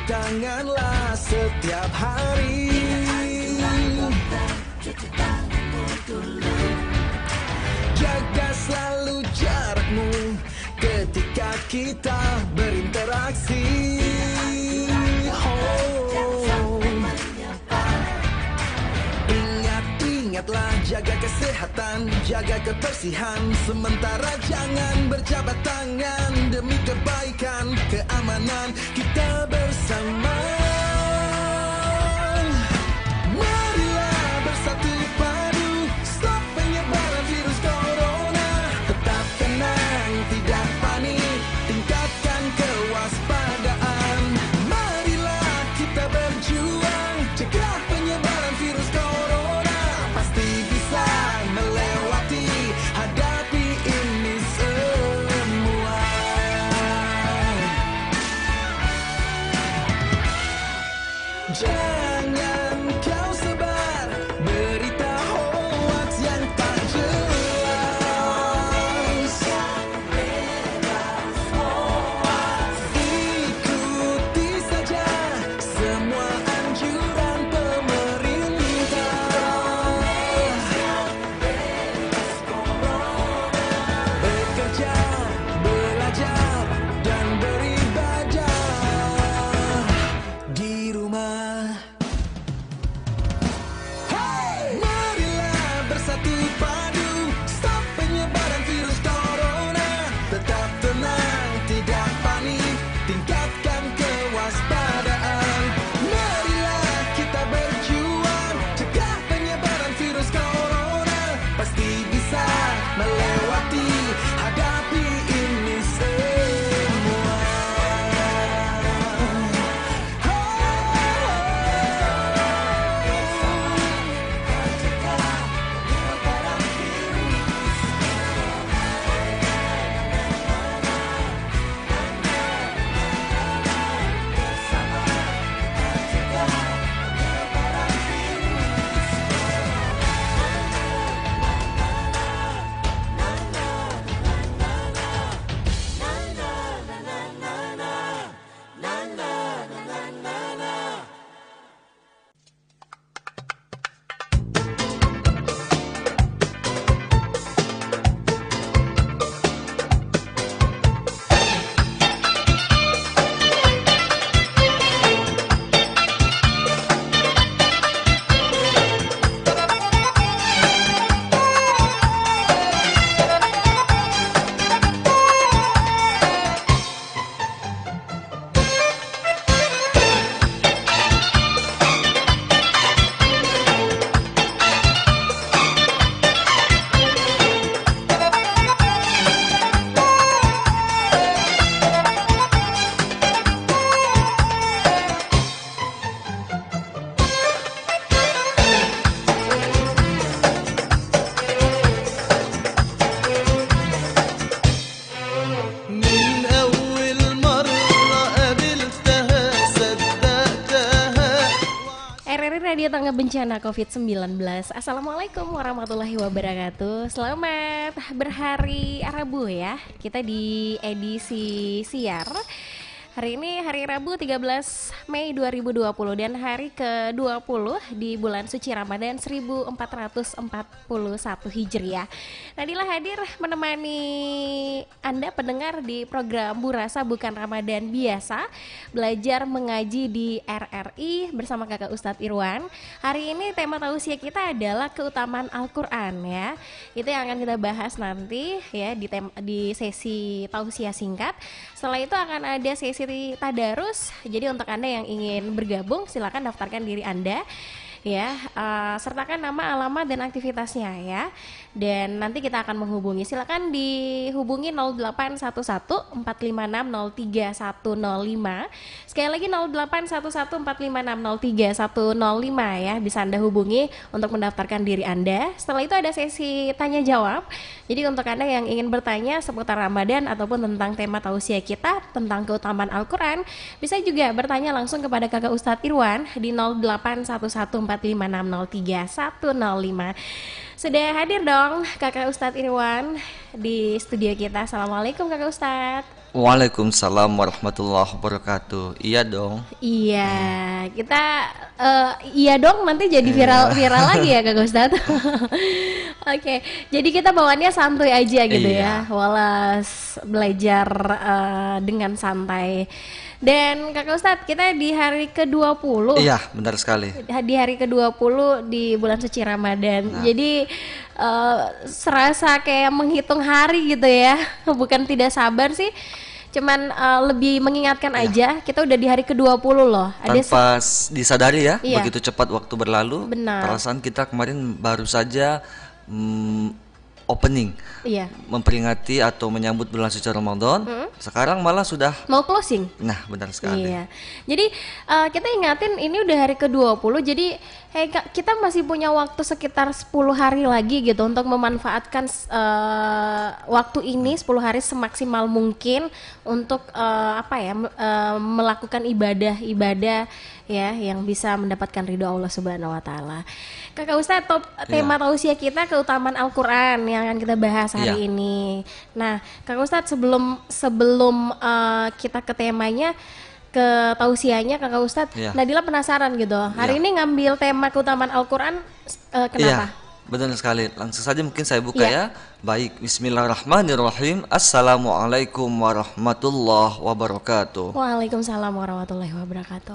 tanganlah setiap hari. Jaga selalu jarakmu ketika kita berinteraksi. Ingatlah jaga kesehatan, jaga kebersihan. Sementara jangan berjabat tangan demi kebaikan, keamanan kita bersama. Marilah bersatu padu, stop penyebaran virus corona. Tetap tenang, tidak panik, tingkatkan kewaspadaan. Marilah kita berjuang, cegah penyebaran virus corona. Pasti bisa melewati, hadapi ini semua. Jangan kau sebar berita hoax yang tak jelas. Ikuti saja semua anjuran pemerintah. Bekerja, belajar, dan beribadah di rumah. Marilah bersatu padu, stop penyebaran virus corona. Tetap tenang, tidak panik, tingkatkan kewaspadaan. Marilah kita berjuang, cegah penyebaran virus corona. Pasti bisa melewati, hadapi ini semua. من أول مرة قابلتها صدقتها. RRI Radio Tangga Bencana COVID-19. Assalamualaikum warahmatullahi wabarakatuh. Selamat berhari Rabu ya. Kita di edisi siar. Hari ini hari Rabu 13 Mei 2020 dan hari ke-20 di bulan suci Ramadan 1441 Hijriah. Nadilah hadir menemani Anda pendengar di program Burasa Bukan Ramadan Biasa, belajar mengaji di RRI bersama Kakak Ustadz Irwan. Hari ini tema tausiah kita adalah keutamaan Al-Qur'an ya. Itu yang akan kita bahas nanti ya di sesi tausiah singkat. Setelah itu akan ada sesi tadarus. Jadi untuk Anda yang ingin bergabung silakan daftarkan diri Anda ya, sertakan nama, alamat dan aktivitasnya ya. Dan nanti kita akan menghubungi. Silakan dihubungi 0811-456-03105. Sekali lagi 0811-456-03105 ya. Bisa Anda hubungi untuk mendaftarkan diri Anda. Setelah itu ada sesi tanya jawab. Jadi untuk Anda yang ingin bertanya seputar Ramadan ataupun tentang tema tausiah kita tentang keutamaan Al-Qur'an, bisa juga bertanya langsung kepada Kakak Ustadz Irwan di 0811-456-03105. Sudah hadir dong Kakak Ustadz Irwan di studio kita. Assalamualaikum Kakak Ustadz. Waalaikumsalam warahmatullahi wabarakatuh. Iya dong. Iya, kita iya dong nanti jadi viral lagi ya Kak Ustadz. Oke, jadi kita bawaannya santuy aja gitu ya, Iya. walas belajar dengan santai. Dan Kak Ustadz, kita di hari ke-20, Iya, benar sekali. di hari ke-20 di bulan suci Ramadan. Nah. Jadi serasa kayak menghitung hari gitu ya. Bukan tidak sabar sih. Cuman lebih mengingatkan aja, kita udah di hari ke-20 loh. Tanpa disadari ya, Iya. begitu cepat waktu berlalu. Benar. Perasaan kita kemarin baru saja opening, Iya, memperingati atau menyambut bulan suci Ramadan. Sekarang malah sudah, mau closing. nah benar sekali. Iya. Jadi kita ingatin ini udah hari ke-20. Jadi Kak, kita masih punya waktu sekitar 10 hari lagi gitu untuk memanfaatkan waktu ini 10 hari semaksimal mungkin untuk melakukan ibadah-ibadah ya yang bisa mendapatkan ridho Allah Subhanahu wa taala. Kakak Ustadz, tema tausiah kita keutamaan Al-Qur'an yang akan kita bahas hari Iya. ini. Nah, Kakak Ustadz, sebelum kita ke temanya, ke tausiahnya Kakak Ustadz, Iya. Nadila penasaran gitu. Hari Iya. ini ngambil tema keutamaan Al-Qur'an kenapa? Iya, benar sekali. Langsung saja mungkin saya buka Iya. ya. Baik, bismillahirrahmanirrahim. Assalamualaikum warahmatullahi wabarakatuh. Waalaikumsalam warahmatullahi wabarakatuh.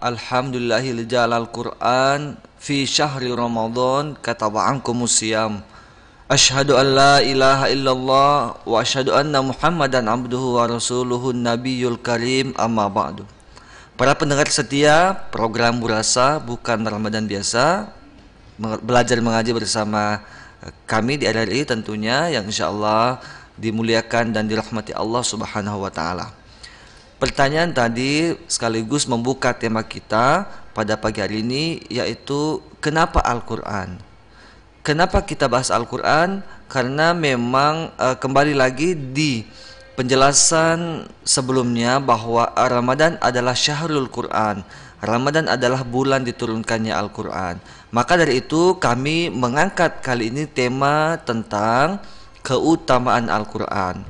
Alhamdulillahil jalal Qur'an fi syahri Ramadan kataba ankumus siyam. Asyhadu an la ilaha illallah wa asyhadu anna Muhammadan abduhu wa rasuluhun nabiyul karim amma ba'du. Para pendengar setia program Burasa bukan Ramadan biasa, belajar mengaji bersama kami di RRI tentunya, yang insyaallah dimuliakan dan dirahmati Allah Subhanahu wa taala. Pertanyaan tadi sekaligus membuka tema kita pada pagi hari ini, yaitu kenapa Al-Qur'an? Kenapa kita bahas Al-Qur'an? Karena memang kembali lagi di penjelasan sebelumnya bahwa Ramadan adalah syahrul Qur'an. Ramadan adalah bulan diturunkannya Al-Qur'an. Maka dari itu kami mengangkat kali ini tema tentang keutamaan Al-Qur'an.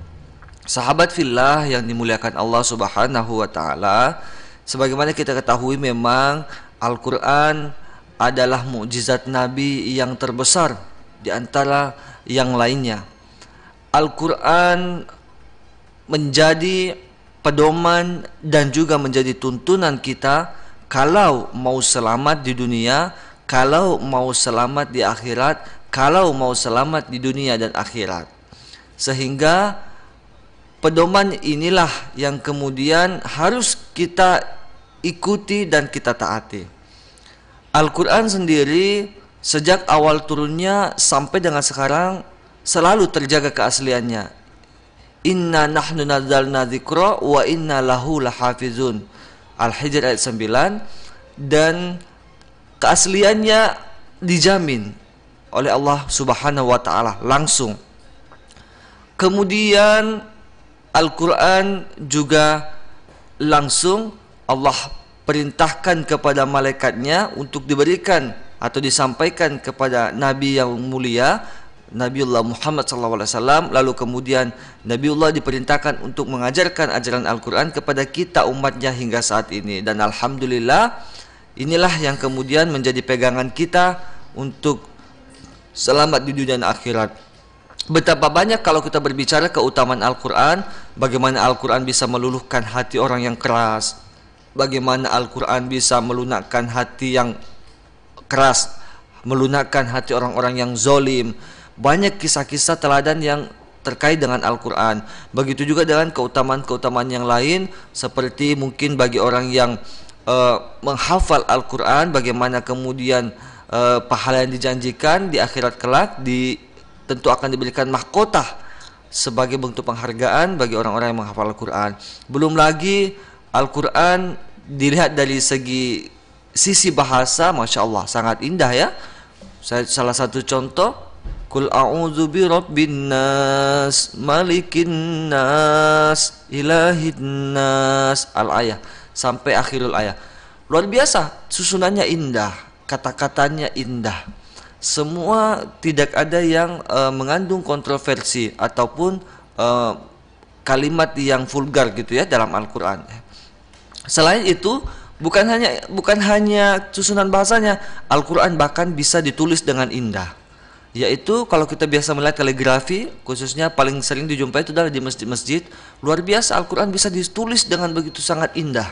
Sahabat fillah yang dimuliakan Allah Subhanahu wa taala, sebagaimana kita ketahui memang Al-Qur'an adalah mukjizat Nabi yang terbesar di antara yang lainnya. Al-Qur'an menjadi pedoman dan juga menjadi tuntunan kita kalau mau selamat di dunia, kalau mau selamat di akhirat, kalau mau selamat di dunia dan akhirat. Sehingga pedoman inilah yang kemudian harus kita ikuti dan kita taati. Al-Qur'an sendiri sejak awal turunnya sampai dengan sekarang selalu terjaga keasliannya. Inna nahnu nazzalna dzikra wa inna lahu lahafizun. Al-Hijr ayat 9. Dan keasliannya dijamin oleh Allah Subhanahu wa taala langsung. Kemudian Al-Qur'an juga langsung Allah perintahkan kepada malaikatnya untuk diberikan atau disampaikan kepada Nabi yang mulia, Nabiullah Muhammad SAW. Lalu kemudian Nabiullah diperintahkan untuk mengajarkan ajaran Al-Qur'an kepada kita umatnya hingga saat ini. Dan alhamdulillah inilah yang kemudian menjadi pegangan kita untuk selamat di dunia dan akhirat. Betapa banyak kalau kita berbicara keutamaan Al-Qur'an, bagaimana Al-Qur'an bisa meluluhkan hati orang yang keras, bagaimana Al-Qur'an bisa melunakkan hati yang keras, melunakkan hati orang-orang yang zolim. Banyak kisah-kisah teladan yang terkait dengan Al-Qur'an. Begitu juga dengan keutamaan-keutamaan yang lain, seperti mungkin bagi orang yang menghafal Al-Qur'an, bagaimana kemudian pahala yang dijanjikan di akhirat kelak, tentu akan diberikan mahkota sebagai bentuk penghargaan bagi orang-orang yang menghafal Al-Qur'an. Belum lagi Al-Qur'an dilihat dari sisi bahasa, Masya Allah sangat indah ya. Salah satu contoh, Qul a'udzu birabbin nas, malikin nas, ilahin nas, al-ayah sampai akhirul ayah. Luar biasa, susunannya indah, kata-katanya indah. Semua tidak ada yang mengandung kontroversi ataupun kalimat yang vulgar gitu ya dalam Al-Qur'an. Selain itu, bukan hanya susunan bahasanya, Al-Qur'an bahkan bisa ditulis dengan indah. Yaitu kalau kita biasa melihat kaligrafi, khususnya paling sering dijumpai itu adalah di masjid-masjid, luar biasa Al-Qur'an bisa ditulis dengan begitu sangat indah.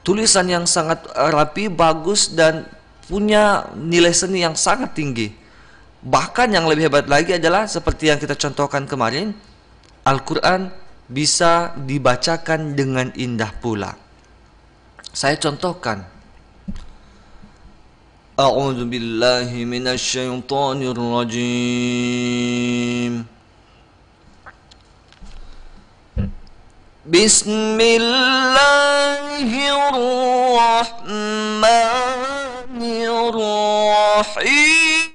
Tulisan yang sangat rapi, bagus, dan punya nilai seni yang sangat tinggi. Bahkan yang lebih hebat lagi adalah seperti yang kita contohkan kemarin, Al-Qur'an bisa dibacakan dengan indah pula. Saya contohkan. A'udzu billahi minasy syaithanir rajim. Bismillahirrahmanirrahim.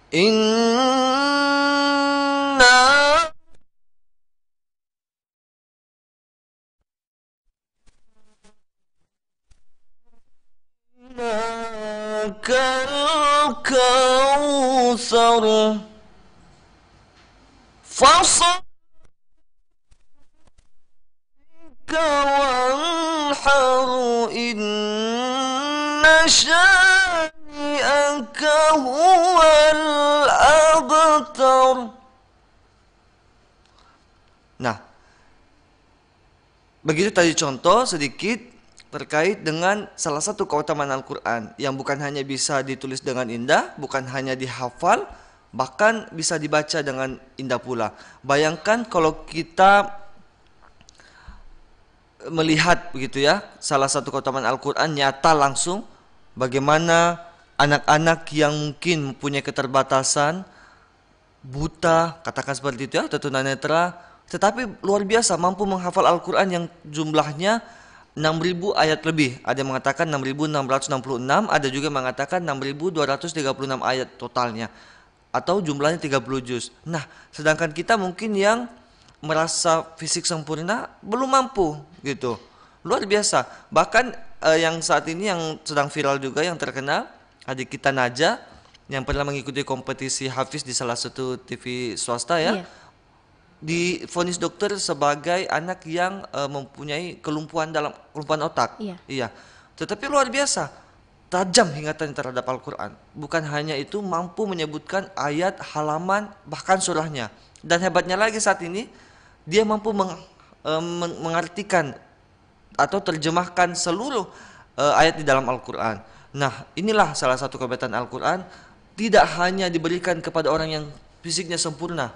Inna kal kautsar fasal wanhar inna syani'aka huwal abtar. Nah, begitu tadi contoh sedikit terkait dengan salah satu keutamaan Al-Quran yang bukan hanya bisa ditulis dengan indah, bukan hanya dihafal, bahkan bisa dibaca dengan indah pula. Bayangkan kalau kita melihat begitu ya, salah satu keutamaan Al-Quran nyata langsung, bagaimana anak-anak yang mungkin mempunyai keterbatasan, buta, katakan seperti itu ya, atau tunanetra, tetapi luar biasa mampu menghafal Al-Quran yang jumlahnya 6.000 ayat lebih. Ada yang mengatakan 6.666, ada juga yang mengatakan 6.236 ayat totalnya, atau jumlahnya 30 juz. Nah, sedangkan kita mungkin yang merasa fisik sempurna belum mampu gitu. Luar biasa. Bahkan yang saat ini yang sedang viral juga, yang terkenal, adik kita Naja yang pernah mengikuti kompetisi hafiz di salah satu TV swasta ya. Divonis dokter sebagai anak yang mempunyai kelumpuhan otak. Iya. Tetapi luar biasa, tajam ingatan terhadap Al-Quran. Bukan hanya itu, mampu menyebutkan ayat, halaman, bahkan surahnya. Dan hebatnya lagi saat ini, dia mampu mengartikan atau terjemahkan seluruh ayat di dalam Al-Quran. Nah, inilah salah satu kehebatan Al-Quran. Tidak hanya diberikan kepada orang yang fisiknya sempurna,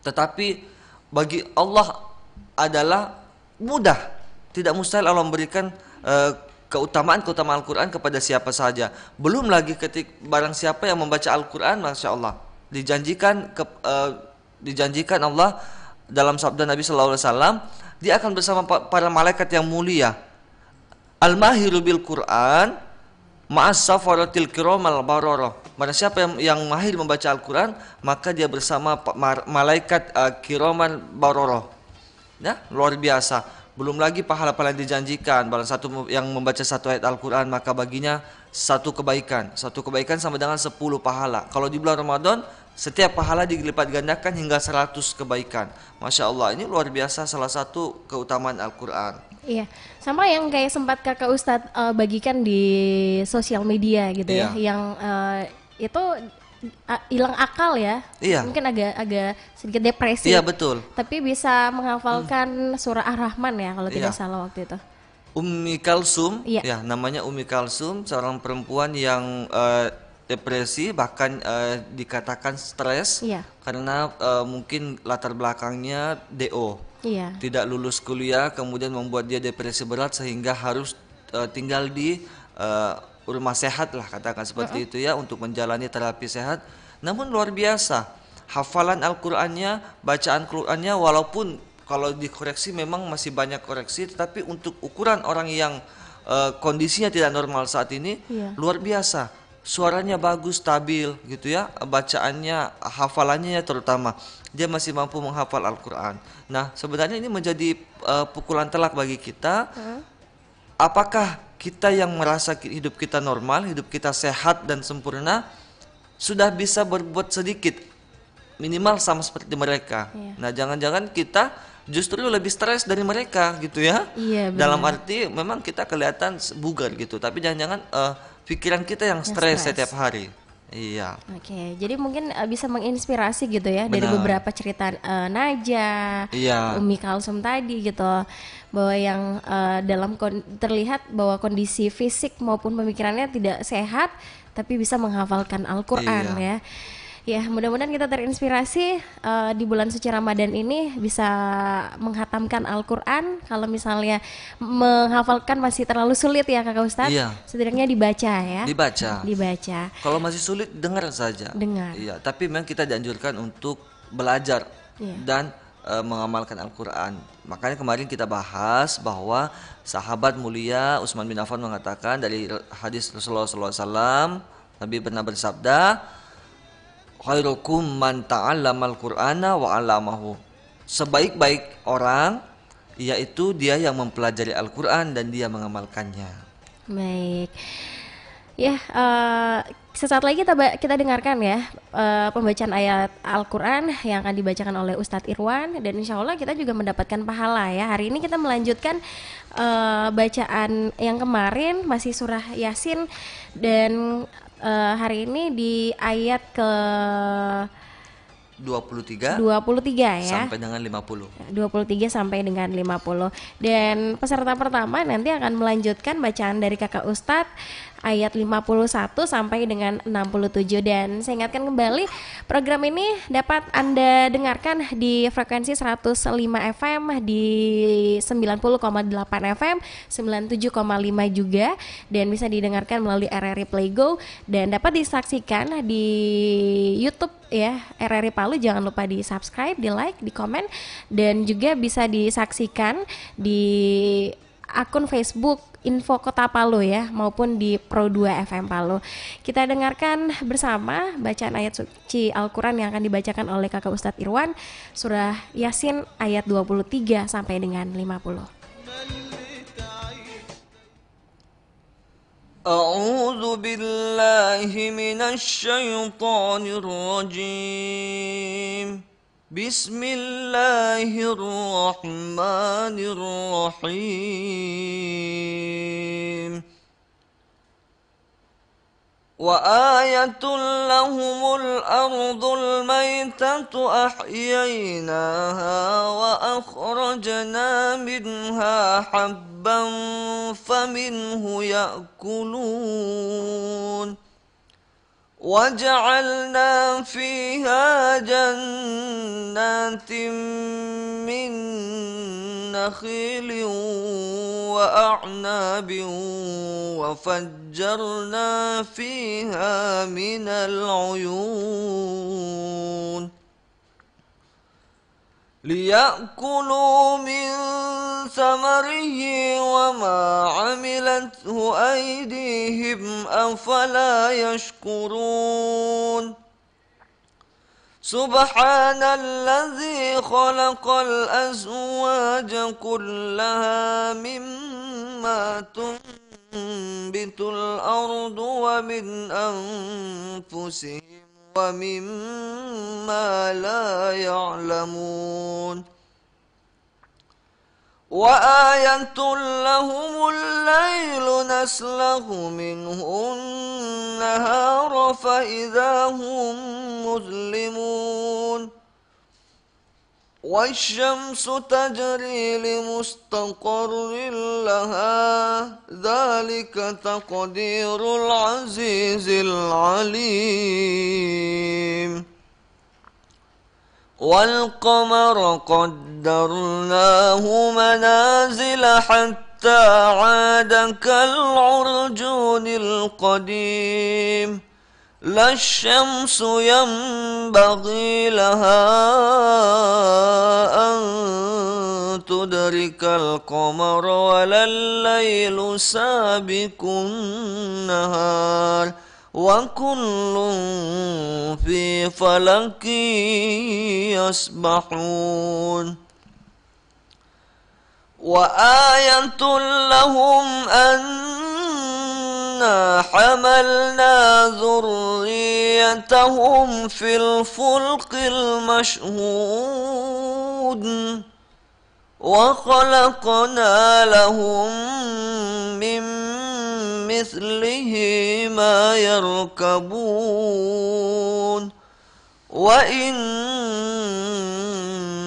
tetapi bagi Allah adalah mudah. Tidak mustahil Allah memberikan keutamaan Al-Quran kepada siapa saja. Belum lagi barang siapa yang membaca Al-Quran, Masya Allah, dijanjikan Allah dalam sabda Nabi SAW, dia akan bersama para malaikat yang mulia. Al-mahiru bil Quran ma'as safaratil kiramal bararah. Barang siapa yang mahir membaca Al-Quran, maka dia bersama malaikat kiraman bararah. Ya, luar biasa. Belum lagi pahala-pahala yang dijanjikan. Barang satu yang membaca satu ayat Al-Quran, maka baginya satu kebaikan. Satu kebaikan sama dengan 10 pahala. Kalau di bulan Ramadan, setiap pahala dilipat gandakan hingga 100 kebaikan. Masya Allah, ini luar biasa, salah satu keutamaan Al-Quran. Iya, sama yang kayak sempat kakak Ustadz bagikan di sosial media gitu ya, yang itu hilang akal ya, mungkin agak sedikit depresi. Iya betul. Tapi bisa menghafalkan surah Ar-Rahman ya kalau tidak salah waktu itu. Ummi Kalsum, ya namanya Ummi Kalsum, seorang perempuan yang depresi, bahkan dikatakan stres karena mungkin latar belakangnya DO. Tidak lulus kuliah, kemudian membuat dia depresi berat sehingga harus tinggal di rumah sehat lah, katakan seperti itu ya, untuk menjalani terapi sehat. Namun luar biasa hafalan Al-Qur'annya, bacaan Qur'annya, walaupun kalau dikoreksi memang masih banyak koreksi, tetapi untuk ukuran orang yang kondisinya tidak normal saat ini luar biasa. suaranya bagus, stabil gitu ya, bacaannya, hafalannya ya terutama, dia masih mampu menghafal Al-Quran. Nah, sebenarnya ini menjadi pukulan telak bagi kita. Apakah kita yang merasa hidup kita normal, hidup kita sehat dan sempurna, sudah bisa berbuat sedikit, minimal sama seperti mereka. Nah, jangan-jangan kita justru lebih stres dari mereka gitu ya. Iya, Dalam benar. arti memang kita kelihatan bugar gitu, tapi jangan-jangan pikiran kita yang stres stres. setiap hari. Iya, Oke, jadi mungkin bisa menginspirasi gitu ya dari benar. beberapa cerita Naja, Iya, Umi Kalsum tadi gitu, bahwa yang terlihat bahwa kondisi fisik maupun pemikirannya tidak sehat, tapi bisa menghafalkan Al-Quran iya, ya. Ya, mudah-mudahan kita terinspirasi di bulan suci Ramadan ini bisa menghatamkan Al-Quran. Kalau misalnya menghafalkan masih terlalu sulit ya Kakak Ustadz, iya. setidaknya dibaca ya. Dibaca. Dibaca, Kalau masih sulit dengar saja. dengar. Iya, tapi memang kita dianjurkan untuk belajar Iya. dan mengamalkan Al-Quran. Makanya kemarin kita bahas bahwa sahabat mulia Utsman bin Affan mengatakan dari hadis Rasulullah SAW, Nabi pernah bersabda, khairukum man ta'allamal Qur'ana wa 'allamahu. Sebaik-baik orang yaitu dia yang mempelajari Al-Quran dan dia mengamalkannya. Baik. Ya, sesaat lagi kita dengarkan ya pembacaan ayat Al-Quran yang akan dibacakan oleh Ustadz Irwan, dan insya Allah kita juga mendapatkan pahala ya. Hari ini kita melanjutkan bacaan yang kemarin masih surah Yasin, dan hari ini di ayat ke 23 23 ya. sampai dengan 50. 23 sampai dengan 50. Dan peserta pertama nanti akan melanjutkan bacaan dari Kakak Ustadz ayat 51 sampai dengan 67. Dan saya ingatkan kembali, program ini dapat Anda dengarkan di frekuensi 105 FM, di 90,8 FM, 97,5 juga, dan bisa didengarkan melalui RRI Playgo, dan dapat disaksikan di YouTube ya, RRI Palu. Jangan lupa di subscribe, di like, di komen, dan juga bisa disaksikan di akun Facebook Info Kota Palu ya, maupun di Pro 2 FM Palu. Kita dengarkan bersama bacaan ayat suci Al-Quran yang akan dibacakan oleh Kakak Ustadz Irwan, surah Yasin ayat 23 sampai dengan 50. A'udzu billahi minasy syaithanir rajim. Bismillahirrahmanirrahim. Wa ayatul lahumul ardul maytatu ahyaynaha wa akhrajna minha habban faminhu ya'kulun وجعلنا فيها جنات من نخيل وأعناب وفجرنا فيها من العيون ليأكلوا من ثمره وما عملته أيديهم أفلا يشكرون سبحان الذي خلق الأزواج كلها مما تنبت الأرض ومن أنفسهم ومما لا يعلمون وآية لهم الليل نسلخ منه النهار فإذا هم مظلمون والشمس تجري لمستقر لها ذلك تقدير العزيز العليم والقمر قدرناه منازل حتى عاد كالعرجون القديم لا الشمس ينبغي لها أن تدرك القمر ولا الليل سابق النهار وكل في فلك يسبحون وآية لهم أنا حملنا ذريتهم في الفلك المشهود وخلقنا لهم من مثله ما يركبون وإن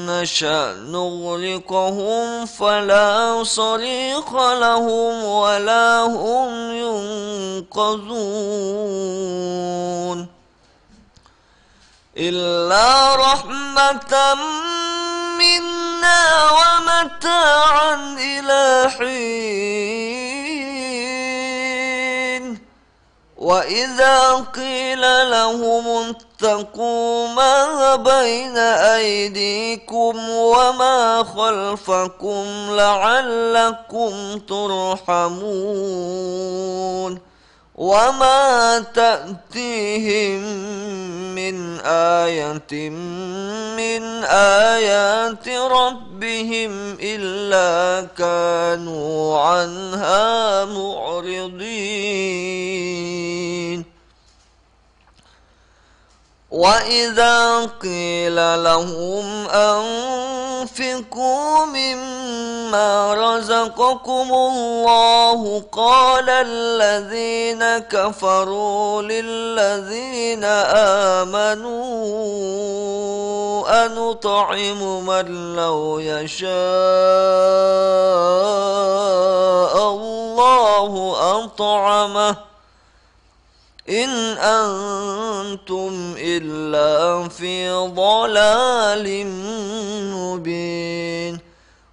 نشأ نغرقهم فلا صريخ لهم ولا هم ينقذون إلا رحمة منا ومتاعا إلى حين وإذا قيل لهم اتقوا ما بين أيديكم وما خلفكم لعلكم ترحمون وما تأتيهم من آية من آيات ربهم إلا كانوا عنها معرضين وإذا قيل لهم أنفقوا مما رزقكم الله قال الذين كفروا للذين آمنوا أنطعم من لو يشاء الله أطعمه إن أنتم إلا في ضلال مبين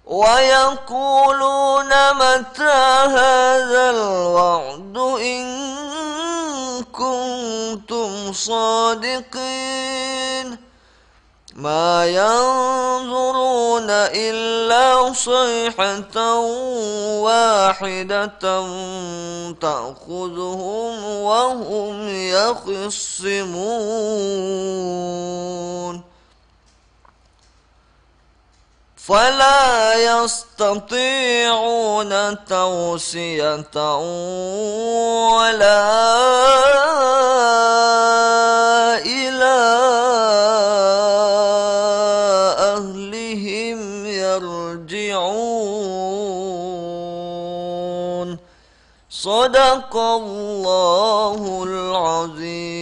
ويقولون متى هذا الوعد إن كنتم صادقين ما ينظرون إلا صيحة واحدة تأخذهم وهم يخصمون فلا يستطيعون توصية ولا إلى أهلهم يرجعون صدق الله العظيم.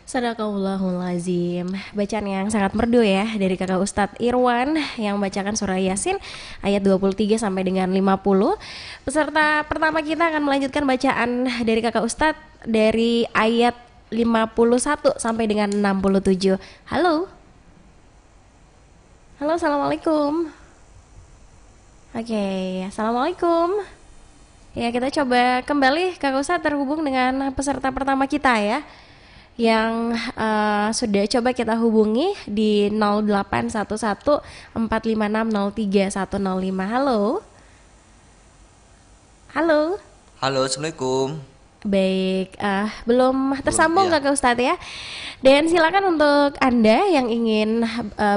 Sadaqallahul azim. Bacaan yang sangat merdu ya dari Kakak Ustadz Irwan yang membacakan surah Yasin ayat 23 sampai dengan 50. Peserta pertama kita akan melanjutkan bacaan dari Kakak Ustadz dari ayat 51 sampai dengan 67. Halo. Halo, assalamualaikum. Oke, assalamualaikum. Ya, kita coba kembali Kakak Ustadz terhubung dengan peserta pertama kita ya, yang sudah coba kita hubungi di 0811 456 03105. Halo. Halo. Halo, assalamualaikum. Baik, belum tersambung Iya. Kakak Ustadz ya. Dan silakan untuk Anda yang ingin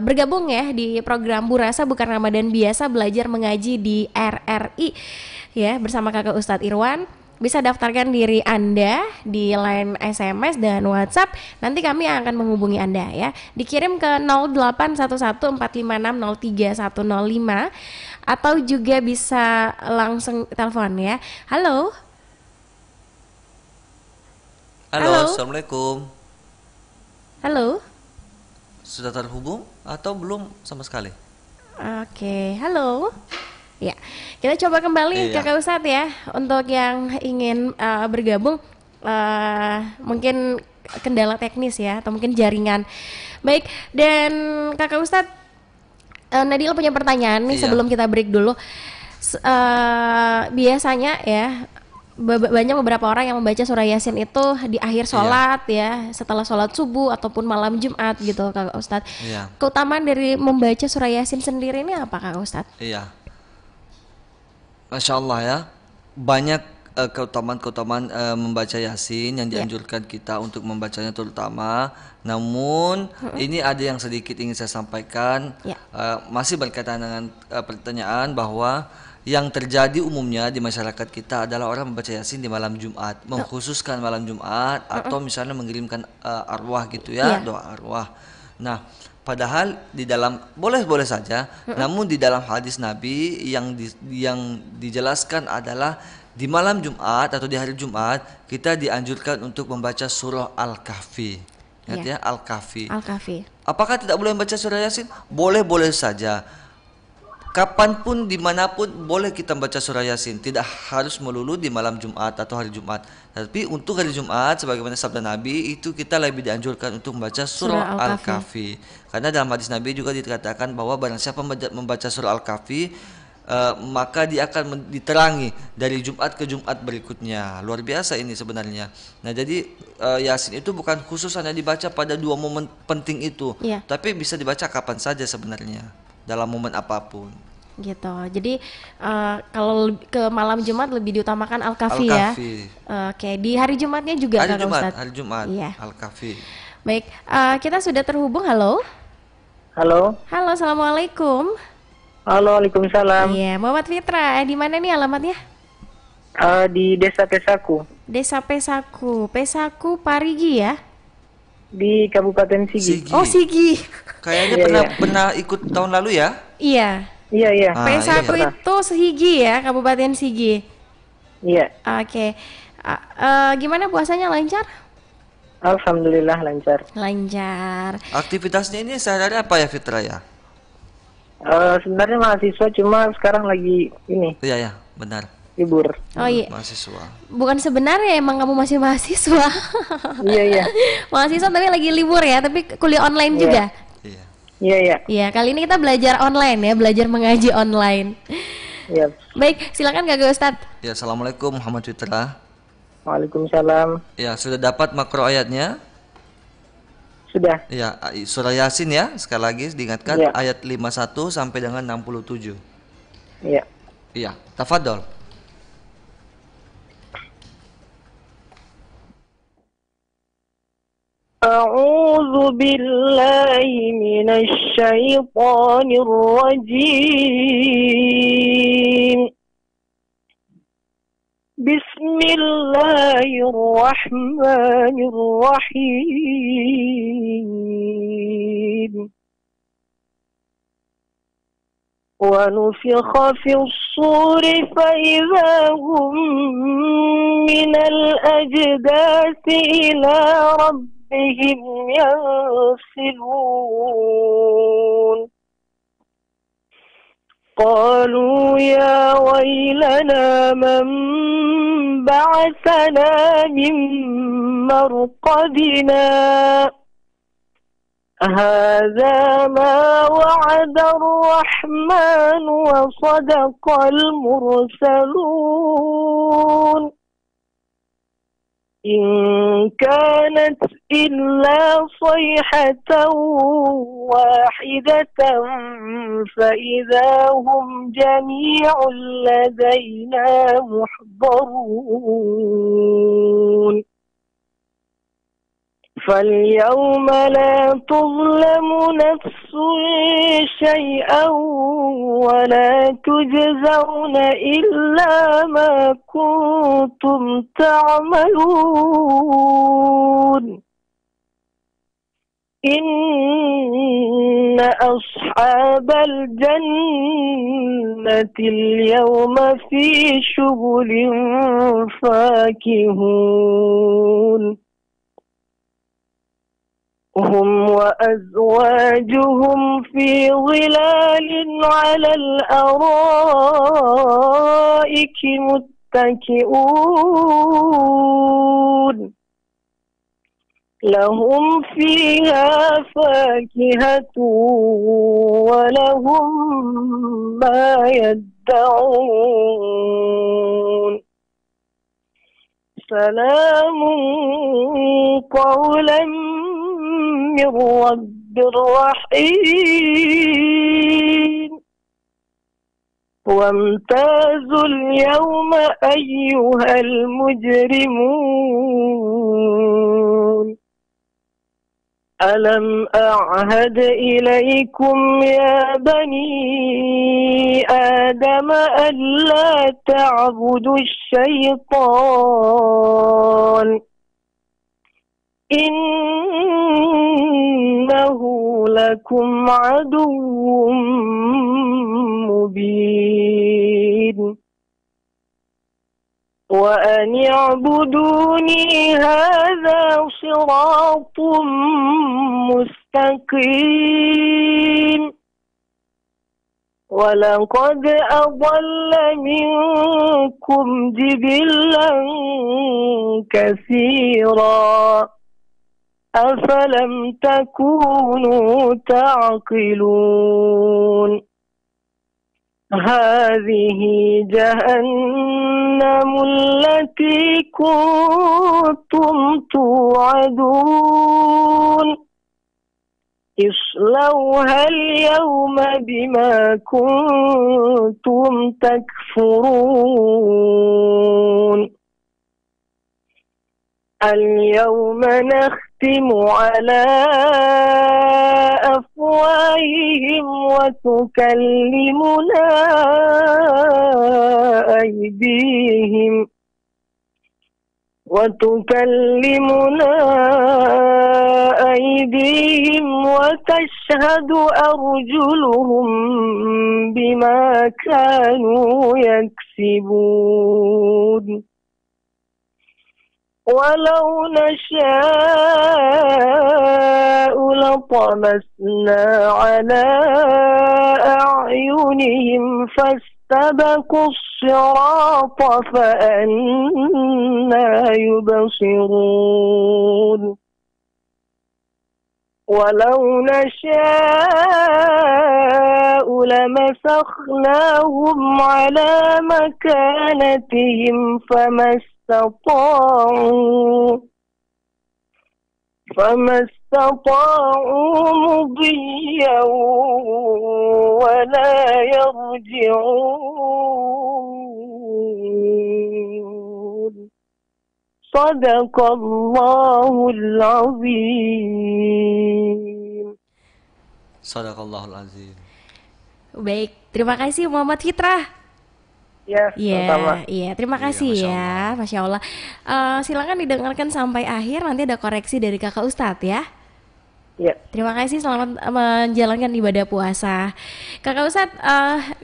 bergabung ya di program Burasa Bukan Ramadan Biasa belajar mengaji di RRI ya bersama Kakak Ustadz Irwan. Bisa daftarkan diri Anda di line SMS dan WhatsApp. Nanti kami akan menghubungi Anda ya. Dikirim ke 0811 456 03105 atau juga bisa langsung telepon ya. Halo. Halo, assalamualaikum. Halo. Sudah terhubung atau belum sama sekali? Oke, halo. Ya, kita coba kembali Iya. Kakak Ustadz ya. Untuk yang ingin bergabung, mungkin kendala teknis ya, atau mungkin jaringan. Baik, dan Kakak Ustadz, Nadila punya pertanyaan nih Iya. sebelum kita break dulu. Biasanya ya, banyak beberapa orang yang membaca surah Yasin itu di akhir sholat ya, setelah sholat subuh ataupun malam Jumat gitu Kakak Ustadz. Iya. Keutamaan dari membaca surah Yasin sendiri ini apa Kakak Ustadz? Iya. Masya Allah ya. Banyak keutamaan-keutamaan membaca Yasin yang dianjurkan kita untuk membacanya terutama. Namun ini ada yang sedikit ingin saya sampaikan. Masih berkaitan dengan pertanyaan bahwa yang terjadi umumnya di masyarakat kita adalah orang membaca Yasin di malam Jumat, mengkhususkan malam Jumat atau misalnya mengirimkan arwah gitu ya, doa arwah. Nah, padahal di dalam boleh-boleh saja, namun di dalam hadis Nabi yang dijelaskan adalah di malam Jumat atau di hari Jumat kita dianjurkan untuk membaca surah Al-Kahfi. Ingat ya, Al-Kahfi. Al-Kahfi. Apakah tidak boleh membaca surah Yasin? Boleh-boleh saja. Kapanpun, dimanapun boleh kita baca surah Yasin. Tidak harus melulu di malam Jumat atau hari Jumat. Tapi untuk hari Jumat, sebagaimana sabda Nabi, itu kita lebih dianjurkan untuk membaca surah Al-Kahfi. Karena dalam hadis Nabi juga dikatakan bahwa barang siapa membaca surah Al-Kahfi, maka dia akan diterangi dari Jumat ke Jumat berikutnya. Luar biasa ini sebenarnya. Nah, jadi Yasin itu bukan khusus hanya dibaca pada 2 momen penting itu, tapi bisa dibaca kapan saja sebenarnya, dalam momen apapun. Gitu. Jadi kalau ke malam Jumat lebih diutamakan Al-Kahfi ya. Oke, di hari Jumatnya juga hari Kak Jumat, Ustadz? hari Jumat, Al-Kahfi. Baik, kita sudah terhubung. Halo. Halo. Halo, assalamualaikum. Halo, waalaikumsalam. Iya, Muhammad Fitra. Di mana nih alamatnya? Di Desa Pesaku. Desa Pesaku. Pesaku Parigi ya? Di Kabupaten Sigi. Oh, Sigi. Kayaknya pernah ikut tahun lalu ya? Iya. Iya. Pesaku itu Sigi ya, Kabupaten Sigi. Iya. Oke. Gimana puasanya, lancar? Alhamdulillah lancar. Lancar. Aktivitasnya ini sehari-hari apa ya, Fitra ya? Sebenarnya mahasiswa, cuma sekarang lagi ini. Iya, benar. Libur. Oh iya. Mahasiswa. Bukan sebenarnya, emang kamu masih mahasiswa. Iya. Mahasiswa tapi lagi libur ya, tapi kuliah online juga. Iya. Iya, kali ini kita belajar online ya, belajar mengaji online. Iya. Baik, silakan Kak Ustadz. Ya, assalamualaikum Muhammad Fitra. Waalaikumsalam. Ya, sudah dapat makro ayatnya? Sudah. Ya, surah Yasin ya, sekali lagi diingatkan ayat 51 sampai dengan 67. Iya. Iya, tafadhol. A'udzu billahi minasy syaithanir rajim. Bismillahirrahmanirrahim. ونفخ في الصور فإذا هم من الأجداث إلى ربهم ينسلون قالوا يا ويلنا من بعثنا من مرقدنا هذا ما وعد الرحمن وصدق المرسلون إن كانت إلا صيحة واحدة فإذا هم جميع لدينا محضرون فاليوم لا تظلم نفس شيئا ولا تجزون إلا ما كنتم تعملون إن أصحاب الجنة اليوم في شغل فاكهون هم وأزواجهم في ظلال على الأرائك متكئون لهم فيها فاكهة ولهم ما يدعون سلام قولا من رب رحيم وامتازوا اليوم أيها المجرمون ألم أعهد إليكم يا بني آدم ألا تعبدوا الشيطان إنه لكم عدو مبين وأن اعبدوني هذا صراط مستقيم ولقد أضل منكم جبلا كثيرا أفلم تكونوا تعقلون هذه جهنم التي كنتم توعدون اصلوها اليوم بما كنتم تكفرون اليوم نختم على أفواههم وتكلمنا أيديهم وتشهد أرجلهم بما كانوا يكسبون ولو نشاء لطمسنا على أعينهم فاستبقوا الصراط فأنى يبصرون ولو نشاء لمسخناهم على مكانتهم فما استطاعوا مضيا ولا يرجعون صدق الله العظيم. Sadaqallahul azim. Baik, terima kasih Muhammad Fitrah. Ya, sama. Iya, terima Iya, kasih Masya ya, Masya Allah. Silakan didengarkan sampai akhir, nanti ada koreksi dari Kakak Ustadz ya. Ya. Terima kasih, selamat menjalankan ibadah puasa. Kakak Ustadz,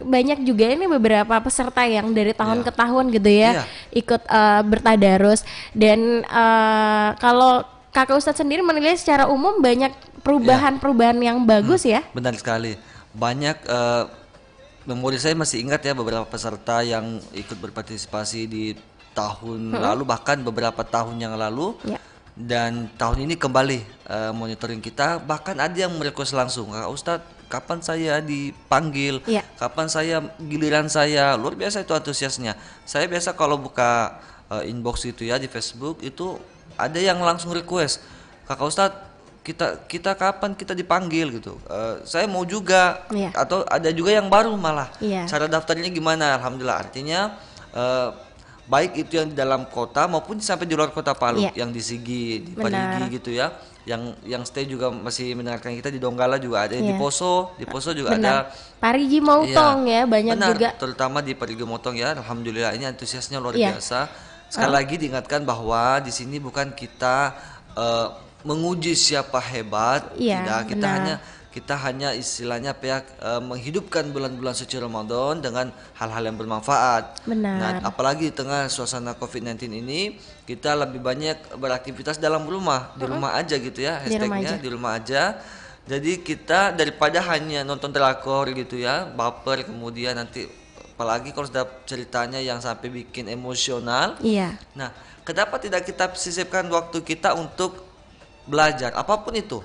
banyak juga ini beberapa peserta yang dari tahun Iya. ke tahun gitu ya, Iya. ikut bertadarus. Dan kalau Kakak Ustadz sendiri menilai secara umum banyak perubahan-perubahan yang bagus ya. Benar sekali. Banyak memori saya masih ingat ya beberapa peserta yang ikut berpartisipasi di tahun lalu, bahkan beberapa tahun yang lalu. Ya. Dan tahun ini kembali monitoring kita, bahkan ada yang merequest langsung, Kak Ustadz, kapan saya dipanggil, Iya. kapan saya giliran saya. Luar biasa itu antusiasnya. Saya biasa kalau buka inbox itu ya di Facebook itu ada yang langsung request, Kakak Ustadz, kita kapan kita dipanggil gitu. Saya mau juga. Iya. Atau ada juga yang baru malah. Iya. Cara daftarnya gimana? Alhamdulillah, artinya baik itu yang di dalam kota maupun sampai di luar kota Palu, Iya. yang di Sigi, di Benar. Parigi gitu ya. Yang stay juga masih mendengarkan kita di Donggala juga ada, di Iya. Poso juga Benar. ada. Parigi Mautong ya, banyak Benar, juga. terutama di Parigi Motong ya. Alhamdulillah ini antusiasnya luar Iya. biasa. Sekali lagi diingatkan bahwa di sini bukan kita menguji siapa hebat, Iya, tidak. benar. Kita hanya istilahnya menghidupkan bulan-bulan suci Ramadan dengan hal-hal yang bermanfaat. Benar. Nah, apalagi di tengah suasana COVID-19 ini, kita lebih banyak beraktivitas dalam rumah, di rumah aja gitu ya, Di rumah hashtagnya aja. di rumah aja. Jadi kita daripada hanya nonton drakor gitu ya, baper kemudian nanti, apalagi kalau sudah ceritanya yang sampai bikin emosional. Iya. Nah, kenapa tidak kita sisipkan waktu kita untuk belajar apapun itu,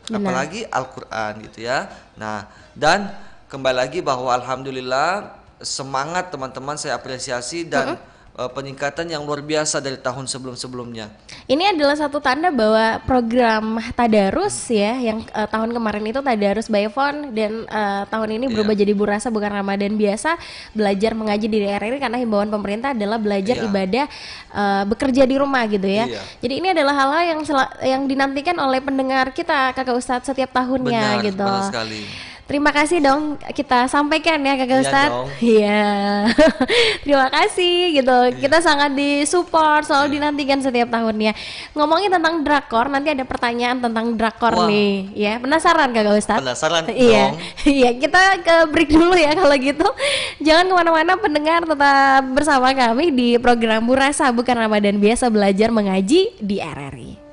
Benar. apalagi Al-Quran gitu ya. Nah, dan kembali lagi bahwa alhamdulillah semangat teman-teman saya apresiasi dan peningkatan yang luar biasa dari tahun sebelum-sebelumnya. Ini adalah satu tanda bahwa program Tadarus ya, yang tahun kemarin itu Tadarus by phone dan tahun ini berubah jadi Burasa bukan Ramadan biasa, belajar mengaji di RRI karena himbauan pemerintah adalah belajar ibadah bekerja di rumah gitu ya. Jadi ini adalah hal-hal yang dinantikan oleh pendengar kita Kakak Ustadz setiap tahunnya. Benar, gitu. Benar sekali. Terima kasih dong kita sampaikan ya Kakak Ustadz. Iya. Terima kasih gitu. Kita sangat disupport, selalu dinantikan setiap tahunnya. Ngomongin tentang drakor, nanti ada pertanyaan tentang drakor nih. Ya, penasaran Kakak Ustadz? Penasaran iya. dong. Iya, kita ke break dulu ya kalau gitu. Jangan kemana-mana pendengar, tetap bersama kami di program Burasa bukan Ramadan biasa, belajar mengaji di RRI.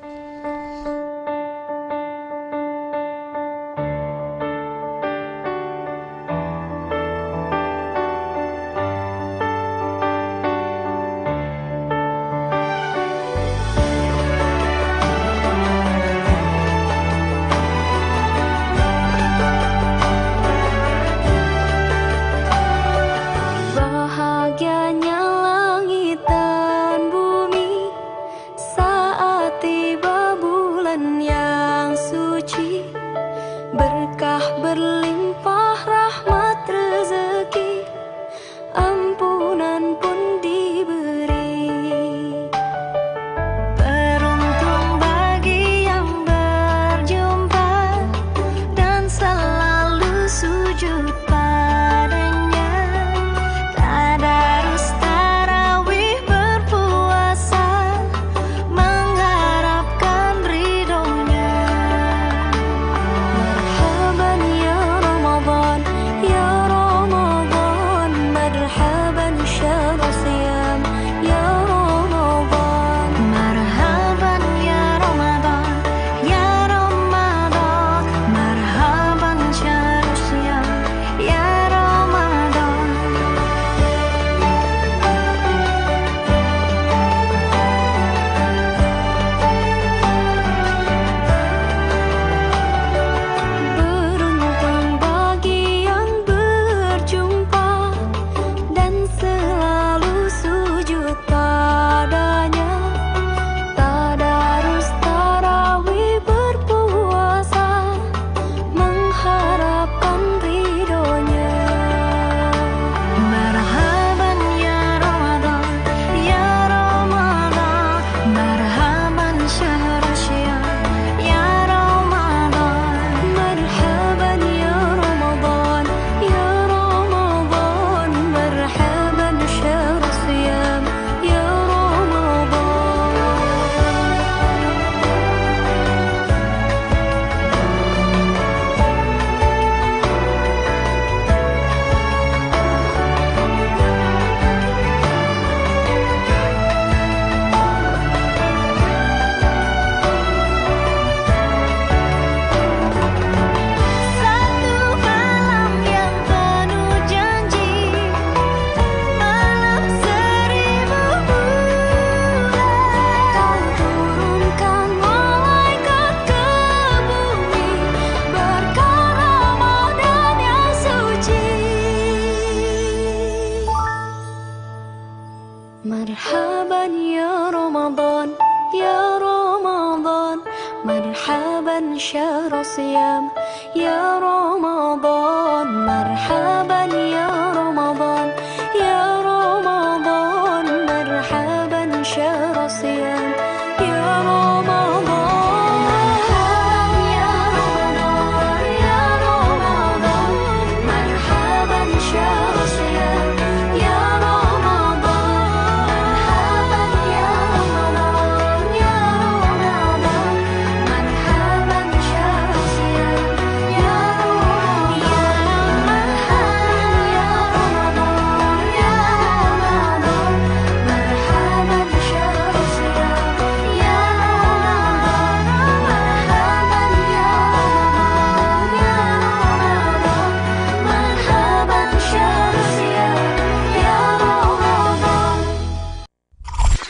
Marhaban ya Ramadan, ya Ramadan. Marhaban syahr siyam, ya Ramadan. Marhaban ya Ramadan, ya Ramadan. Marhaban syahr siyam, ya Ramadan.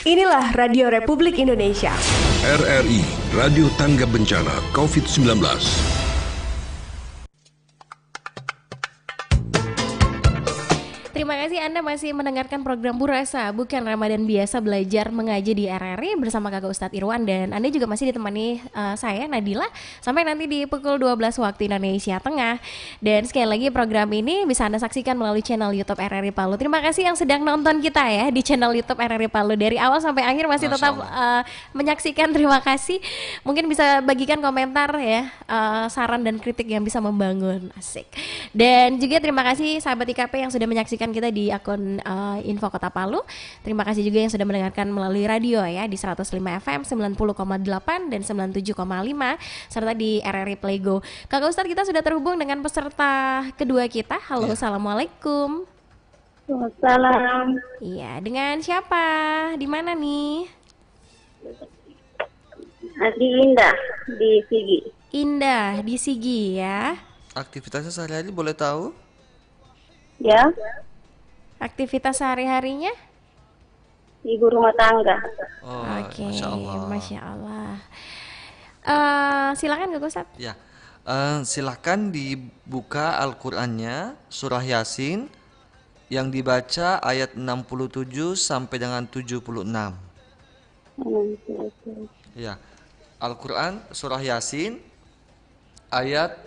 Inilah Radio Republik Indonesia. RRI, Radio Tangga Bencana COVID-19. Terima kasih Anda masih mendengarkan program Burasa, bukan Ramadan biasa, belajar mengaji di RRI bersama Kakak Ustadz Irwan. Dan Anda juga masih ditemani saya Nadila sampai nanti di pukul 12 waktu Indonesia Tengah. Dan sekali lagi program ini bisa Anda saksikan melalui channel YouTube RRI Palu. Terima kasih yang sedang nonton kita ya di channel YouTube RRI Palu dari awal sampai akhir masih tetap menyaksikan. Terima kasih. Mungkin bisa bagikan komentar ya, saran dan kritik yang bisa membangun. Asik. Dan juga terima kasih sahabat IKP yang sudah menyaksikan kita di akun Info Kota Palu. Terima kasih juga yang sudah mendengarkan melalui radio ya di 105 FM 90,8 dan 97,5 serta di RRI Playgo. Kakak Ustadz, kita sudah terhubung dengan peserta kedua kita. Halo, assalamualaikum. Waalaikumsalam. Iya, dengan siapa? Di mana nih? Di Indah di Sigi. Indah di Sigi ya. Aktivitasnya sehari-hari boleh tahu? Ya, Aktivitas sehari-harinya? ibu rumah tangga. Oh, Oke, Masya Allah. Masya Allah. Silakan Kak Ustadz. Ya, silakan dibuka Al-Qur'annya surah Yasin yang dibaca ayat 67 sampai dengan 76. Ya, Al-Qur'an surah Yasin ayat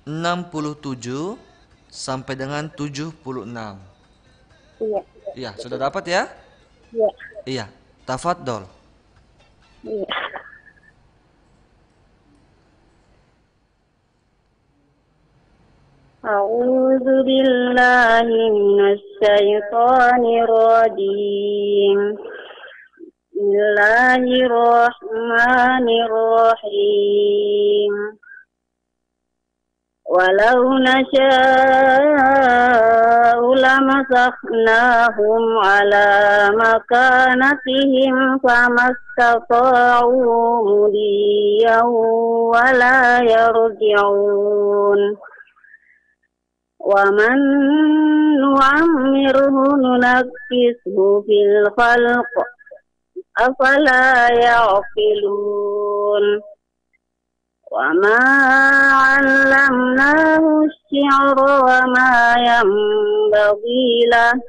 67 sampai dengan 76. Iya, Iya, sudah dapat ya? iya, Iya, tafadhol. iya. A'udzu billahi minasy syaithanir rajim. Bismillahirrahmanirrahim. Walau nasha'u lamasakhnahum ala makanatihim famastata'u mudiyan wala yarji'un. Wa man nu'ammirhu nunakkishu fil khalq afala ya'qilun. Wa ma 'allamnahu asy-syi'ra wa ma yanbaghi lahu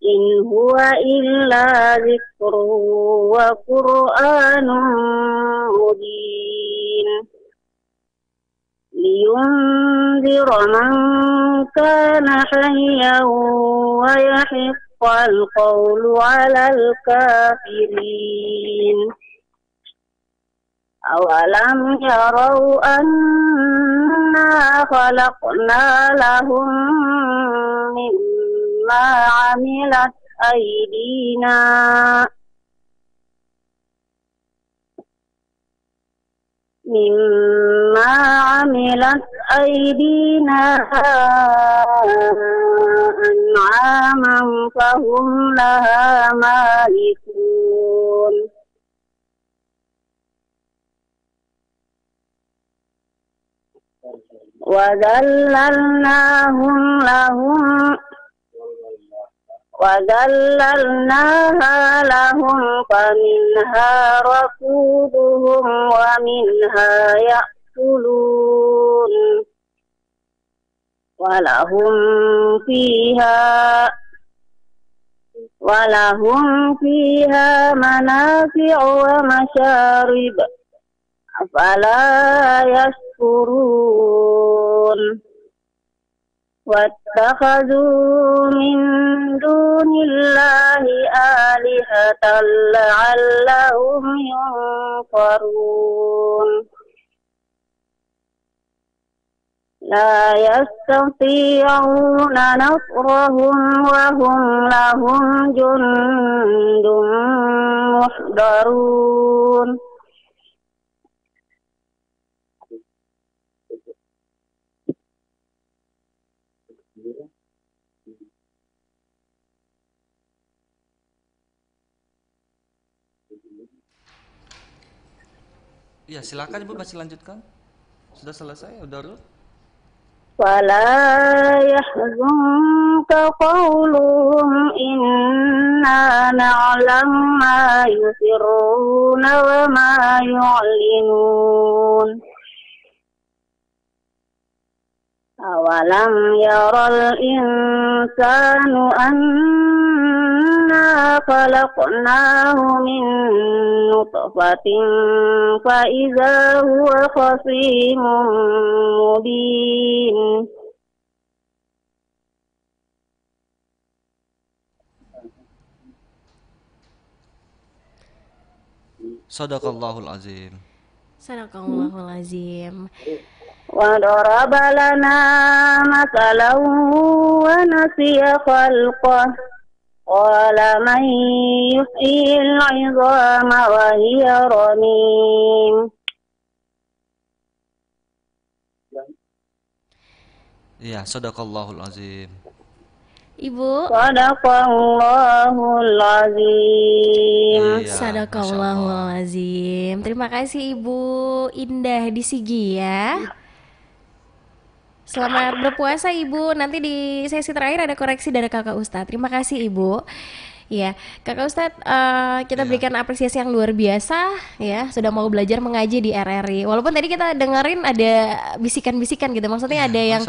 in huwa illa dzikrun wa qur'anun mubin. Liyunzira man kana hayyan wa yahiqqal qawlu 'alal kafirin. Awalam yarau anna khalaqna lahum mimma 'amilat aydina an'aman fahum laha malikun. وَذَلَّلْنَاهَا لَهُمْ فَمِنْهَا رَكُوبُهُمْ وَمِنْهَا يَأْكُلُونَ وَلَهُمْ فِيهَا مَنَافِعُ وَمَشَارِبُ أَفَلَا يَشْكُرُونَ وَاتَّخَذُوا مِن دُونِ اللَّهِ آلِهَةً لَعَلَّهُمْ يُنصَرُونَ لَا يَسْتَطِيعُونَ نَصْرَهُمْ وَهُمْ لَهُمْ جُندٌ مُحْضَرُونَ. Ya, silakan Ibu masih lanjutkan. Sudah selesai, udah Rul? وَلَا يَحْزُنكَ قَوْلُهُمْ إِنَّا نَعْلَمُ مَا يُسِرُّونَ وَمَا يُعْلِنُونَ. أَوَلَمْ ألم ير الإنسان أنا خلقناه من نطفة فإذا هو خصيم مبين. Sadaqallahul azim. Sadaqallahul azim. وضرب لنا مثلا ونسي خلقه قال من يحيي العظام وهي رميم. Iya, sadaqallahul azim. Ibu. Sadaqallahul azim. Iya, Sadaqallahul azim. Terima kasih Ibu Indah di Sigi ya. Selamat berpuasa Ibu. Nanti di sesi terakhir ada koreksi dari Kakak Ustadz. Terima kasih Ibu. Ya, Kakak Ustadz, kita berikan apresiasi yang luar biasa ya, sudah mau belajar mengaji di RRI. Walaupun tadi kita dengerin ada bisikan-bisikan gitu, maksudnya ada yang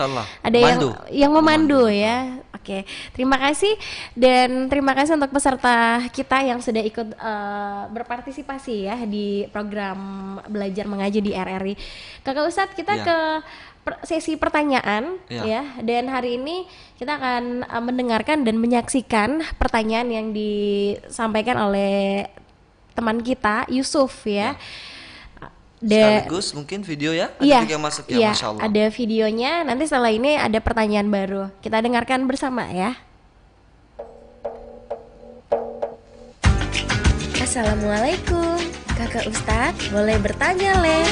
yang memandu ya. Oke, terima kasih dan terima kasih untuk peserta kita yang sudah ikut berpartisipasi ya di program belajar mengaji di RRI. Kakak Ustadz, kita ke sesi pertanyaan ya, dan hari ini kita akan mendengarkan dan menyaksikan pertanyaan yang disampaikan oleh teman kita Yusuf ya. Sekaligus mungkin video ya, ada yang masuk ya, Masya Allah. Ada videonya, nanti setelah ini ada pertanyaan baru. Kita dengarkan bersama ya. Assalamualaikum, Kakak Ustadz, boleh bertanya, Le?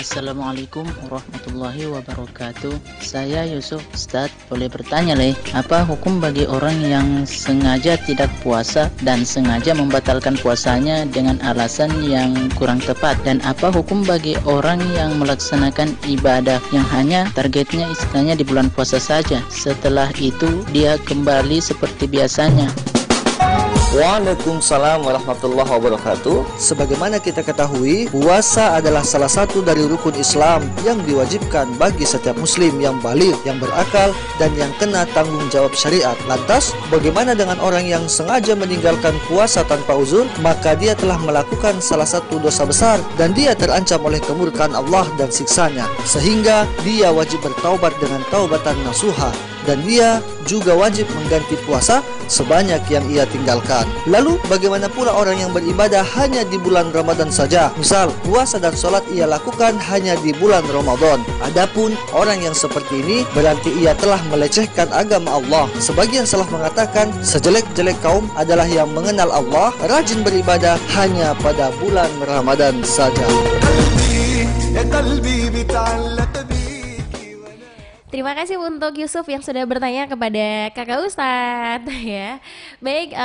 Assalamualaikum warahmatullahi wabarakatuh. Saya Yusuf. Ustadz, boleh bertanya, Le? Apa hukum bagi orang yang sengaja tidak puasa dan sengaja membatalkan puasanya dengan alasan yang kurang tepat? Dan apa hukum bagi orang yang melaksanakan ibadah yang hanya targetnya istilahnya di bulan puasa saja? Setelah itu dia kembali seperti biasanya. Waalaikumsalam warahmatullahi wabarakatuh. Sebagaimana kita ketahui, puasa adalah salah satu dari rukun Islam yang diwajibkan bagi setiap muslim yang baligh, yang berakal, dan yang kena tanggung jawab syariat. Lantas, bagaimana dengan orang yang sengaja meninggalkan puasa tanpa uzur? Maka dia telah melakukan salah satu dosa besar dan dia terancam oleh kemurkaan Allah dan siksanya, sehingga dia wajib bertaubat dengan taubatan nasuha, dan dia juga wajib mengganti puasa sebanyak yang ia tinggalkan. Lalu bagaimana pula orang yang beribadah hanya di bulan Ramadan saja? Misal puasa dan sholat ia lakukan hanya di bulan Ramadan. Adapun orang yang seperti ini berarti ia telah melecehkan agama Allah. Sebagian salah mengatakan sejelek-jelek kaum adalah yang mengenal Allah, rajin beribadah hanya pada bulan Ramadan saja. Terima kasih untuk Yusuf yang sudah bertanya kepada Kakak Ustadz ya. Baik,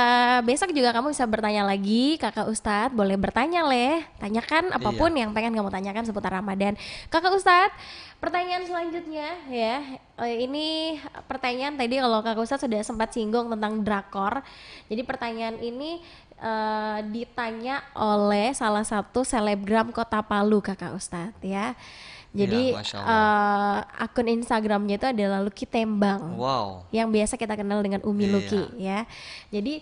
besok juga kamu bisa bertanya lagi, Kakak Ustadz boleh bertanya, Le. Tanyakan apapun yang pengen kamu tanyakan seputar Ramadan. Kakak Ustadz, pertanyaan selanjutnya ya. Ini pertanyaan tadi kalau Kakak Ustadz sudah sempat singgung tentang drakor. Jadi pertanyaan ini ditanya oleh salah satu selebgram Kota Palu, Kakak Ustadz ya. Jadi akun Instagramnya itu adalah Lucky Tembang, yang biasa kita kenal dengan Umi Lucky ya. Jadi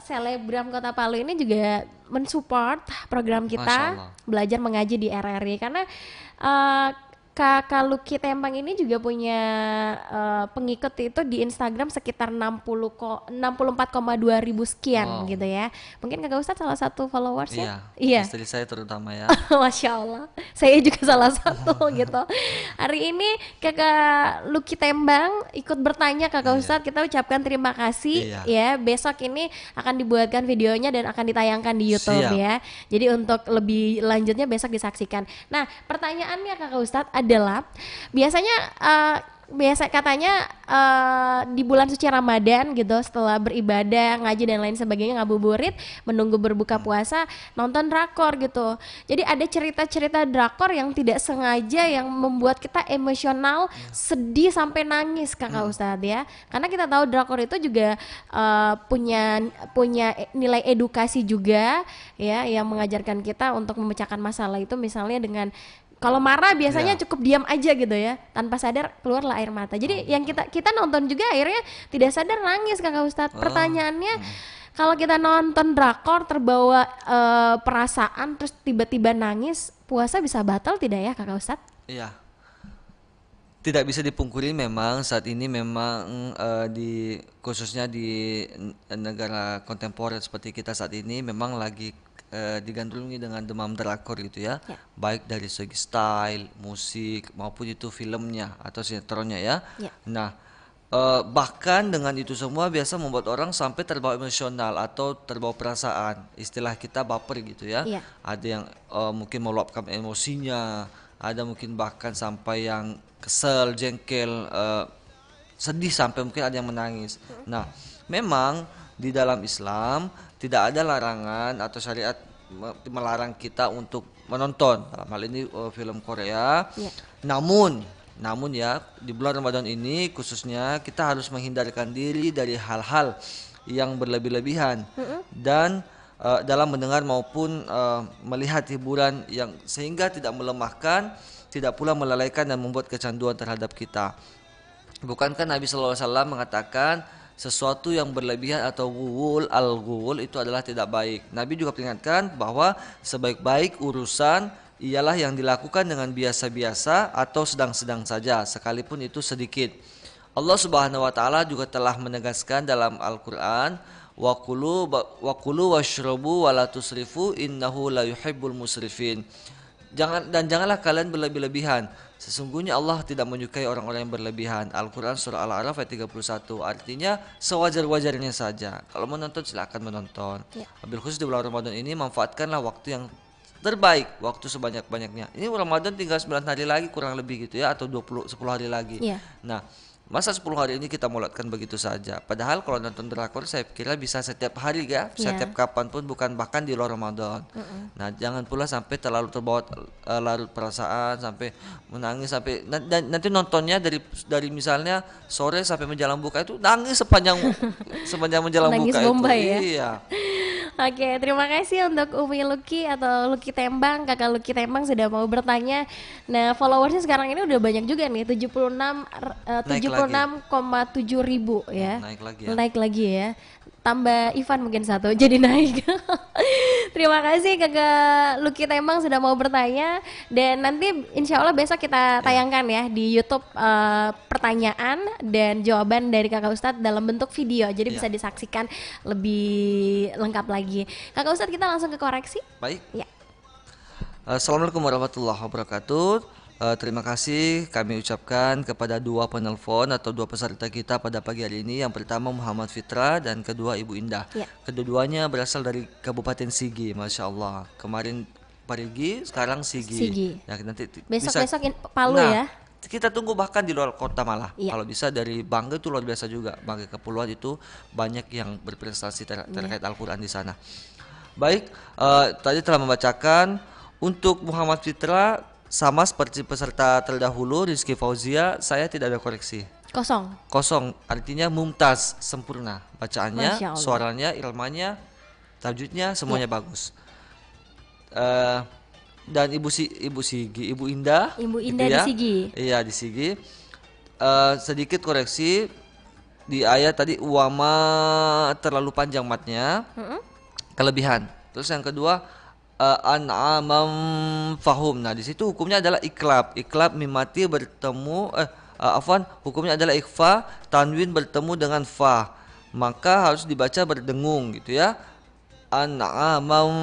selebgram Kota Palu ini juga mensupport program kita belajar mengaji di RRI karena Kakak Lucky Tembang ini juga punya pengikut itu di Instagram sekitar 64,2 ribu sekian gitu ya. Mungkin Kakak Ustadz salah satu followers ya? Iya, istri saya terutama ya. Masya Allah, saya juga salah satu gitu. Hari ini Kakak Lucky Tembang ikut bertanya Kakak Ustadz, kita ucapkan terima kasih ya. Besok ini akan dibuatkan videonya dan akan ditayangkan di YouTube ya. Jadi untuk lebih lanjutnya besok disaksikan. Nah pertanyaannya Kakak Ustadz adalah biasanya biasa katanya di bulan suci Ramadan gitu, setelah beribadah, ngaji dan lain sebagainya, ngabuburit, menunggu berbuka puasa, nonton drakor gitu. Jadi ada cerita-cerita drakor yang tidak sengaja yang membuat kita emosional, sedih sampai nangis Kakak Ustadz ya. Karena kita tahu drakor itu juga punya nilai edukasi juga ya, yang mengajarkan kita untuk memecahkan masalah itu misalnya dengan Kalau marah biasanya Iya. cukup diam aja gitu ya, tanpa sadar keluarlah air mata. Jadi yang kita nonton juga akhirnya tidak sadar nangis Kakak Ustadz. Pertanyaannya, kalau kita nonton drakor terbawa perasaan terus tiba-tiba nangis, puasa bisa batal tidak ya Kakak Ustadz? Iya. Tidak bisa dipungkiri memang saat ini memang khususnya di negara kontemporer seperti kita saat ini memang lagi digandrungi dengan demam drakor gitu ya. Baik dari segi style, musik maupun itu filmnya atau sinetronnya ya. Ya. Nah, bahkan dengan itu semua biasa membuat orang sampai terbawa emosional atau terbawa perasaan. Istilah kita baper gitu ya. Iya. Ada yang mungkin meluapkan emosinya, ada mungkin bahkan sampai yang kesel, jengkel, sedih sampai mungkin ada yang menangis. Nah, memang di dalam Islam tidak ada larangan atau syariat melarang kita untuk menonton dalam hal ini film Korea. Ya. Namun ya di bulan Ramadan ini khususnya kita harus menghindarkan diri dari hal-hal yang berlebih-lebihan dan dalam mendengar maupun melihat hiburan yang sehingga tidak melemahkan, tidak pula melalaikan dan membuat kecanduan terhadap kita. Bukankah Nabi SAW mengatakan sesuatu yang berlebihan atau al-ghul itu adalah tidak baik. Nabi juga peringatkan bahwa sebaik-baik urusan ialah yang dilakukan dengan biasa-biasa atau sedang-sedang saja, sekalipun itu sedikit. Allah Subhanahu wa taala juga telah menegaskan dalam Al-Qur'an, wa kulu washrabu wa la tusrifu innahu la yuhibbul musrifin. Janganlah kalian berlebih-lebihan. Sesungguhnya Allah tidak menyukai orang-orang yang berlebihan. Al-Quran surah Al-A'raf ayat 31. Artinya sewajar-wajarnya saja. Kalau menonton silakan menonton. Wabil khusus di bulan Ramadan ini manfaatkanlah waktu yang terbaik, waktu sebanyak-banyaknya. Ini Ramadan tinggal 9 hari10 kurang lebih gitu ya, atau 10 hari lagi. Nah, masa 10 hari ini kita mulatkan begitu saja. Padahal kalau nonton drakor saya kira bisa setiap hari ya, setiap kapanpun, bukan bahkan di luar Ramadan. Nah, jangan pula sampai terlalu terbawa larut perasaan sampai menangis sampai nanti nontonnya dari misalnya sore sampai menjelang buka itu nangis sepanjang menjelang Nangis buka Bombay itu. ya? Iya. Oke, terima kasih untuk Umi Luki atau Luki Tembang, Kakak Luki Tembang sudah mau bertanya. Nah, followersnya sekarang ini udah banyak juga nih, 76,7 ribu ya. Naik lagi ya. Tambah Ivan mungkin satu jadi naik. Terima kasih Kakak Luki Tembang sudah mau bertanya, dan nanti insya Allah besok kita tayangkan ya di YouTube pertanyaan dan jawaban dari Kakak Ustadz dalam bentuk video, jadi bisa disaksikan lebih lengkap lagi. Kakak Ustadz, kita langsung ke koreksi. Baik. Ya. Assalamualaikum warahmatullahi wabarakatuh. Terima kasih kami ucapkan kepada dua penelpon atau dua peserta kita pada pagi hari ini. Yang pertama Muhammad Fitra dan kedua Ibu Indah. Kedua-duanya berasal dari Kabupaten Sigi, Masya Allah. Kemarin Parigi, sekarang Sigi. Ya, nanti Besok Palu ya. Kita tunggu bahkan di luar kota malah. Kalau bisa dari Bangka itu luar biasa juga. Bangka Kepulauan itu banyak yang berprestasi terkait Al-Quran di sana. Baik, tadi telah membacakan untuk Muhammad Fitra. Sama seperti peserta terdahulu Rizky Fauzia, saya tidak ada koreksi. Kosong, artinya mumtaz, sempurna. Bacaannya, suaranya, irmanya, tajwidnya semuanya bagus. Dan Ibu Indah Ibu Indah gitu di ya. Sigi. Iya, di Sigi. Sedikit koreksi di ayat tadi, wama terlalu panjang matnya. Kelebihan. Terus yang kedua an'amam fahum. Nah, di situ hukumnya adalah iklab mimati bertemu hukumnya adalah ikhfa, tanwin bertemu dengan fa. Maka harus dibaca berdengung gitu ya. An'amam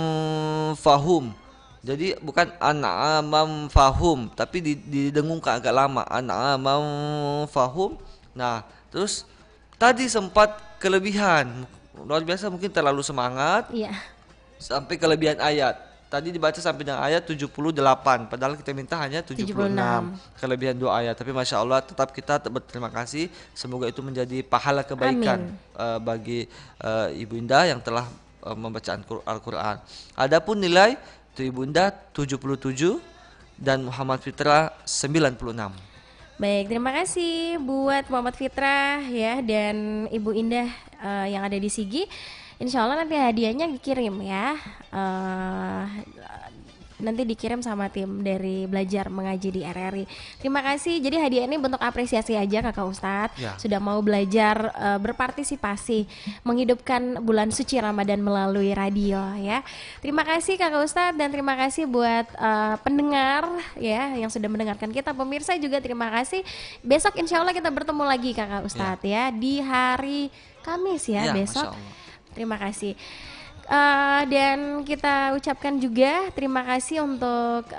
fahum. Jadi bukan an'amam fahum, tapi didengungkan agak lama. An'amam fahum. Nah, terus tadi sempat kelebihan. Luar biasa, mungkin terlalu semangat. Sampai kelebihan ayat. Tadi dibaca sampai dengan ayat 78, padahal kita minta hanya 76. Kelebihan 2 ayat. Tapi Masya Allah tetap kita berterima kasih. Semoga itu menjadi pahala kebaikan bagi Ibu Indah yang telah membaca Al-Quran. Adapun nilai itu Ibu Indah 77 dan Muhammad Fitra 96. Baik, terima kasih buat Muhammad Fitra ya dan Ibu Indah yang ada di Sigi. Insya Allah nanti hadiahnya dikirim ya. nanti dikirim sama tim dari Belajar Mengaji di RRI. Terima kasih. Jadi hadiah ini bentuk apresiasi aja Kakak Ustadz sudah mau belajar berpartisipasi menghidupkan bulan suci Ramadan melalui radio ya. Terima kasih Kakak Ustadz dan terima kasih buat pendengar ya yang sudah mendengarkan kita. Pemirsa juga terima kasih. Besok insya Allah kita bertemu lagi Kakak Ustadz ya di hari Kamis ya besok. Terima kasih. Dan kita ucapkan juga terima kasih untuk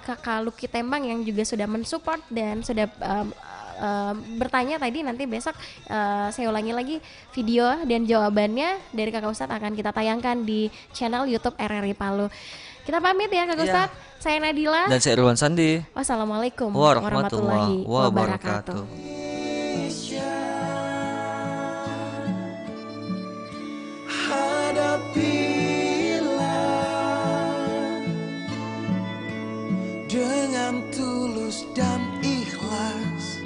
Kakak Luki Tembang yang juga sudah mensupport dan sudah bertanya tadi. Nanti besok saya ulangi lagi video dan jawabannya dari Kakak Ustadz akan kita tayangkan di channel YouTube RRI Palu. Kita pamit ya Kakak Ustadz. Saya Nadila dan saya Irwan Sandi. Wassalamualaikum warahmatullahi wabarakatuh. Dengan tulus dan ikhlas,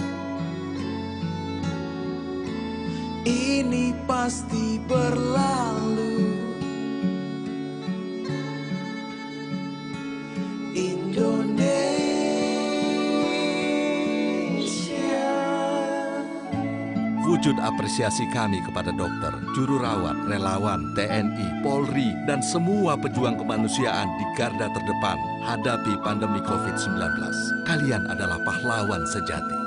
ini pasti berlalu. Indonesia. Wujud apresiasi kami kepada dokter, juru rawat, relawan, TNI, Polri, dan semua pejuang kemanusiaan di garda terdepan hadapi pandemi COVID-19. Kalian adalah pahlawan sejati.